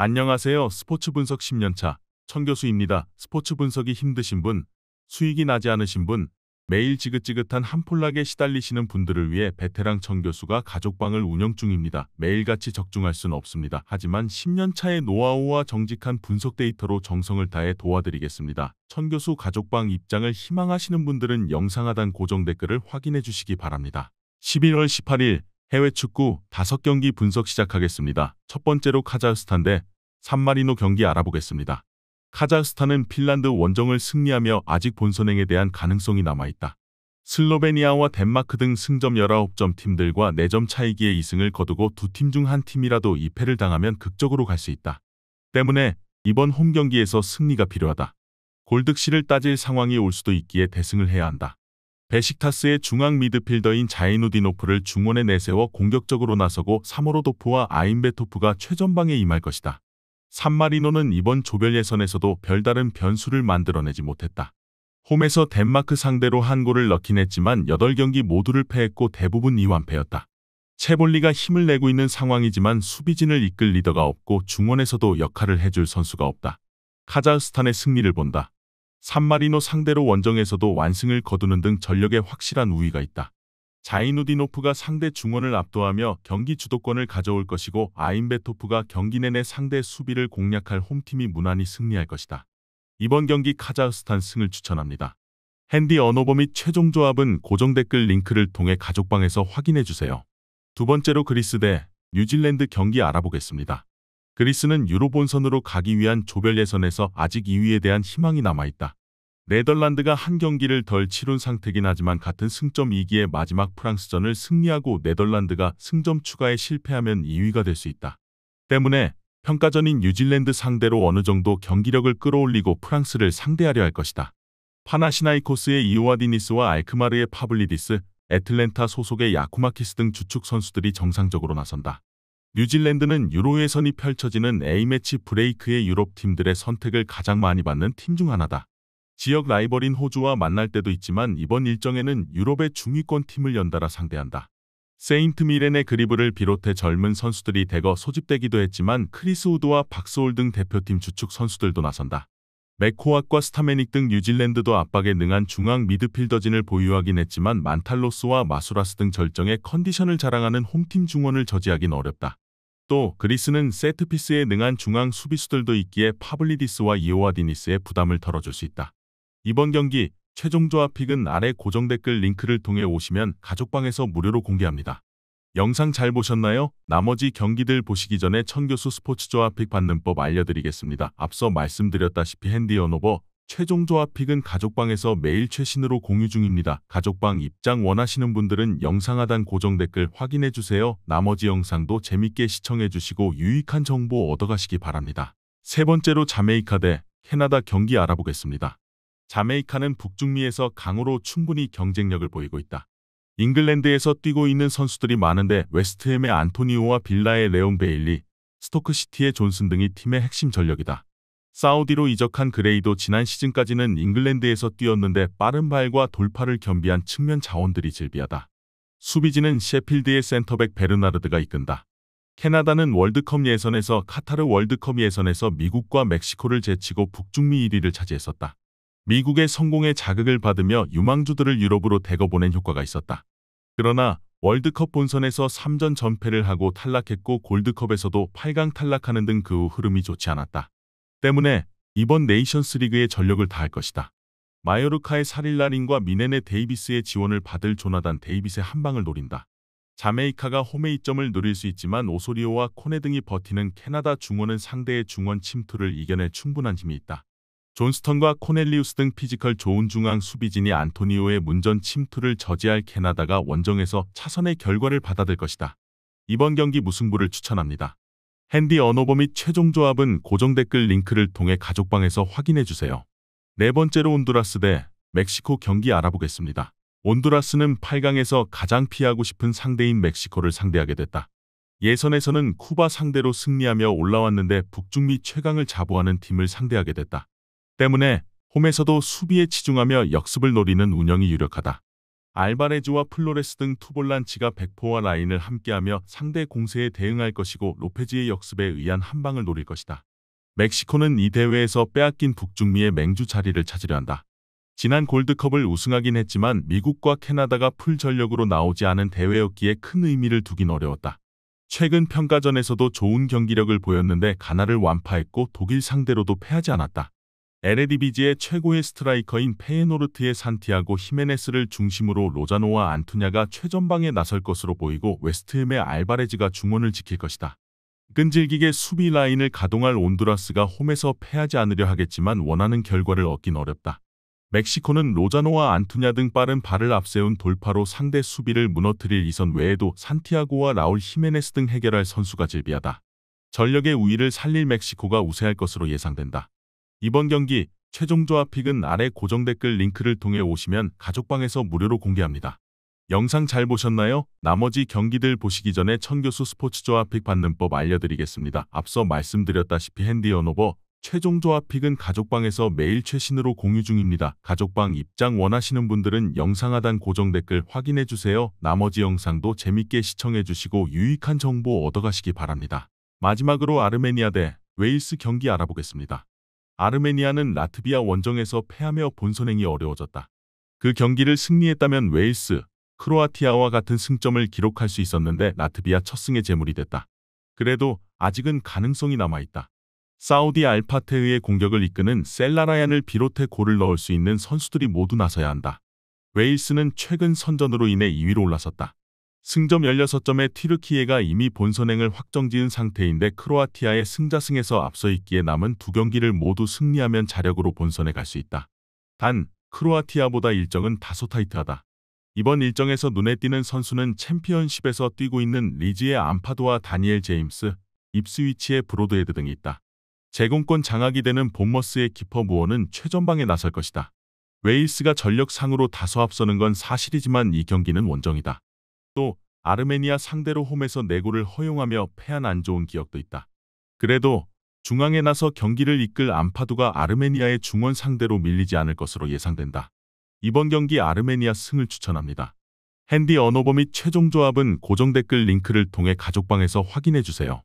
안녕하세요. 스포츠 분석 10년차 천교수입니다. 스포츠 분석이 힘드신 분, 수익이 나지 않으신 분, 매일 지긋지긋한 한폴락에 시달리시는 분들을 위해 베테랑 천교수가 가족방을 운영 중입니다. 매일같이 적중할 수는 없습니다. 하지만 10년차의 노하우와 정직한 분석 데이터로 정성을 다해 도와드리겠습니다. 천교수 가족방 입장을 희망하시는 분들은 영상 하단 고정 댓글을 확인해 주시기 바랍니다. 11월 18일 해외 축구 5경기 분석 시작하겠습니다. 첫 번째로 카자흐스탄 대 산마리노 경기 알아보겠습니다. 카자흐스탄은 핀란드 원정을 승리하며 아직 본선행에 대한 가능성이 남아있다. 슬로베니아와 덴마크 등 승점 19점 팀들과 4점 차이기의 2승을 거두고 두 팀 중 한 팀이라도 2패를 당하면 극적으로 갈 수 있다. 때문에 이번 홈 경기에서 승리가 필요하다. 골득실을 따질 상황이 올 수도 있기에 대승을 해야 한다. 베식타스의 중앙 미드필더인 자이누디노프를 중원에 내세워 공격적으로 나서고 사모로도프와 아임베토프가 최전방에 임할 것이다. 산마리노는 이번 조별 예선에서도 별다른 변수를 만들어내지 못했다. 홈에서 덴마크 상대로 한 골을 넣긴 했지만 8경기 모두를 패했고 대부분 2완패였다. 체볼리가 힘을 내고 있는 상황이지만 수비진을 이끌 리더가 없고 중원에서도 역할을 해줄 선수가 없다. 카자흐스탄의 승리를 본다. 산마리노 상대로 원정에서도 완승을 거두는 등 전력에 확실한 우위가 있다. 자이누디노프가 상대 중원을 압도하며 경기 주도권을 가져올 것이고 아임베토프가 경기 내내 상대 수비를 공략할 홈팀이 무난히 승리할 것이다. 이번 경기 카자흐스탄 승을 추천합니다. 핸디 언어버 및 최종 조합은 고정 댓글 링크를 통해 가족방에서 확인해주세요. 두 번째로 그리스 대 뉴질랜드 경기 알아보겠습니다. 그리스는 유로 본선으로 가기 위한 조별 예선에서 아직 2위에 대한 희망이 남아있다. 네덜란드가 한 경기를 덜 치룬 상태긴 하지만 같은 승점 2기의 마지막 프랑스전을 승리하고 네덜란드가 승점 추가에 실패하면 2위가 될 수 있다. 때문에 평가전인 뉴질랜드 상대로 어느 정도 경기력을 끌어올리고 프랑스를 상대하려 할 것이다. 파나시나이코스의 이오아디니스와 알크마르의 파블리디스, 애틀랜타 소속의 야쿠마키스 등 주축 선수들이 정상적으로 나선다. 뉴질랜드는 유로 예선이 펼쳐지는 A매치 브레이크의 유럽 팀들의 선택을 가장 많이 받는 팀 중 하나다. 지역 라이벌인 호주와 만날 때도 있지만 이번 일정에는 유럽의 중위권 팀을 연달아 상대한다. 세인트 미렌의 그리브를 비롯해 젊은 선수들이 대거 소집되기도 했지만 크리스 우드와 박스홀 등 대표팀 주축 선수들도 나선다. 맥코왑과 스타메닉 등 뉴질랜드도 압박에 능한 중앙 미드필더진을 보유하긴 했지만 만탈로스와 마수라스 등 절정의 컨디션을 자랑하는 홈팀 중원을 저지하긴 어렵다. 또 그리스는 세트피스에 능한 중앙 수비수들도 있기에 파블리디스와 이오아디니스의 부담을 덜어줄 수 있다. 이번 경기 최종 조합 픽은 아래 고정 댓글 링크를 통해 오시면 가족방에서 무료로 공개합니다. 영상 잘 보셨나요? 나머지 경기들 보시기 전에 천교수 스포츠 조합 픽 받는 법 알려드리겠습니다. 앞서 말씀드렸다시피 핸디 언어버 최종 조합 픽은 가족방에서 매일 최신으로 공유 중입니다. 가족방 입장 원하시는 분들은 영상 하단 고정 댓글 확인해주세요. 나머지 영상도 재밌게 시청해주시고 유익한 정보 얻어가시기 바랍니다. 세 번째로 자메이카 대 캐나다 경기 알아보겠습니다. 자메이카는 북중미에서 강호로 충분히 경쟁력을 보이고 있다. 잉글랜드에서 뛰고 있는 선수들이 많은데 웨스트햄의 안토니오와 빌라의 레온 베일리, 스토크시티의 존슨 등이 팀의 핵심 전력이다. 사우디로 이적한 그레이도 지난 시즌까지는 잉글랜드에서 뛰었는데 빠른 발과 돌파를 겸비한 측면 자원들이 즐비하다. 수비진은 셰필드의 센터백 베르나르드가 이끈다. 캐나다는 월드컵 예선에서 카타르 월드컵 예선에서 미국과 멕시코를 제치고 북중미 1위를 차지했었다. 미국의 성공에 자극을 받으며 유망주들을 유럽으로 대거 보낸 효과가 있었다. 그러나 월드컵 본선에서 3전 전패를 하고 탈락했고 골드컵에서도 8강 탈락하는 등 그 후 흐름이 좋지 않았다. 때문에 이번 네이션스 리그에 전력을 다할 것이다. 마요르카의 사릴라린과 미네네 데이비스의 지원을 받을 조나단 데이빗의 한방을 노린다. 자메이카가 홈의 이점을 누릴 수 있지만 오소리오와 코네 등이 버티는 캐나다 중원은 상대의 중원 침투를 이겨낼 충분한 힘이 있다. 존스턴과 코넬리우스 등 피지컬 좋은 중앙 수비진이 안토니오의 문전 침투를 저지할 캐나다가 원정에서 차선의 결과를 받아들 것이다. 이번 경기 무승부를 추천합니다. 핸디 언어버 및 최종 조합은 고정 댓글 링크를 통해 가족방에서 확인해주세요. 네 번째로 온두라스 대 멕시코 경기 알아보겠습니다. 온두라스는 8강에서 가장 피하고 싶은 상대인 멕시코를 상대하게 됐다. 예선에서는 쿠바 상대로 승리하며 올라왔는데 북중미 최강을 자부하는 팀을 상대하게 됐다. 때문에 홈에서도 수비에 치중하며 역습을 노리는 운영이 유력하다. 알바레즈와 플로레스 등 투볼란치가 백포와 라인을 함께하며 상대 공세에 대응할 것이고 로페즈의 역습에 의한 한 방을 노릴 것이다. 멕시코는 이 대회에서 빼앗긴 북중미의 맹주 자리를 찾으려 한다. 지난 골드컵을 우승하긴 했지만 미국과 캐나다가 풀 전력으로 나오지 않은 대회였기에 큰 의미를 두긴 어려웠다. 최근 평가전에서도 좋은 경기력을 보였는데 가나를 완파했고 독일 상대로도 패하지 않았다. 에레디비지의 최고의 스트라이커인 페예노르트의 산티아고 히메네스를 중심으로 로자노와 안투냐가 최전방에 나설 것으로 보이고 웨스트햄의 알바레즈가 중원을 지킬 것이다. 끈질기게 수비 라인을 가동할 온두라스가 홈에서 패하지 않으려 하겠지만 원하는 결과를 얻긴 어렵다. 멕시코는 로자노와 안투냐 등 빠른 발을 앞세운 돌파로 상대 수비를 무너뜨릴 이선 외에도 산티아고와 라울 히메네스 등 해결할 선수가 질비하다. 전력의 우위를 살릴 멕시코가 우세할 것으로 예상된다. 이번 경기 최종 조합픽은 아래 고정 댓글 링크를 통해 오시면 가족방에서 무료로 공개합니다. 영상 잘 보셨나요? 나머지 경기들 보시기 전에 천교수 스포츠 조합픽 받는 법 알려드리겠습니다. 앞서 말씀드렸다시피 핸디 언오버 최종 조합픽은 가족방에서 매일 최신으로 공유 중입니다. 가족방 입장 원하시는 분들은 영상 하단 고정 댓글 확인해주세요. 나머지 영상도 재밌게 시청해주시고 유익한 정보 얻어가시기 바랍니다. 마지막으로 아르메니아 대 웨일스 경기 알아보겠습니다. 아르메니아는 라트비아 원정에서 패하며 본선행이 어려워졌다. 그 경기를 승리했다면 웨일스, 크로아티아와 같은 승점을 기록할 수 있었는데 라트비아 첫 승의 제물이 됐다. 그래도 아직은 가능성이 남아있다. 사우디 알파테의 공격을 이끄는 셀라라얀을 비롯해 골을 넣을 수 있는 선수들이 모두 나서야 한다. 웨일스는 최근 선전으로 인해 2위로 올라섰다. 승점 16점의 튀르키예가 이미 본선행을 확정지은 상태인데 크로아티아의 승자승에서 앞서 있기에 남은 두 경기를 모두 승리하면 자력으로 본선에 갈 수 있다. 단, 크로아티아보다 일정은 다소 타이트하다. 이번 일정에서 눈에 띄는 선수는 챔피언십에서 뛰고 있는 리즈의 암파도와 다니엘 제임스, 입스위치의 브로드헤드 등이 있다. 제공권 장악이 되는 본머스의 키퍼 무어는 최전방에 나설 것이다. 웨일스가 전력상으로 다소 앞서는 건 사실이지만 이 경기는 원정이다. 또 아르메니아 상대로 홈에서 내골을 허용하며 패한 안 좋은 기억도 있다. 그래도 중앙에 나서 경기를 이끌 암파두가 아르메니아의 중원 상대로 밀리지 않을 것으로 예상된다. 이번 경기 아르메니아 승을 추천합니다. 핸디 언오버 및 최종 조합은 고정 댓글 링크를 통해 가족방에서 확인해주세요.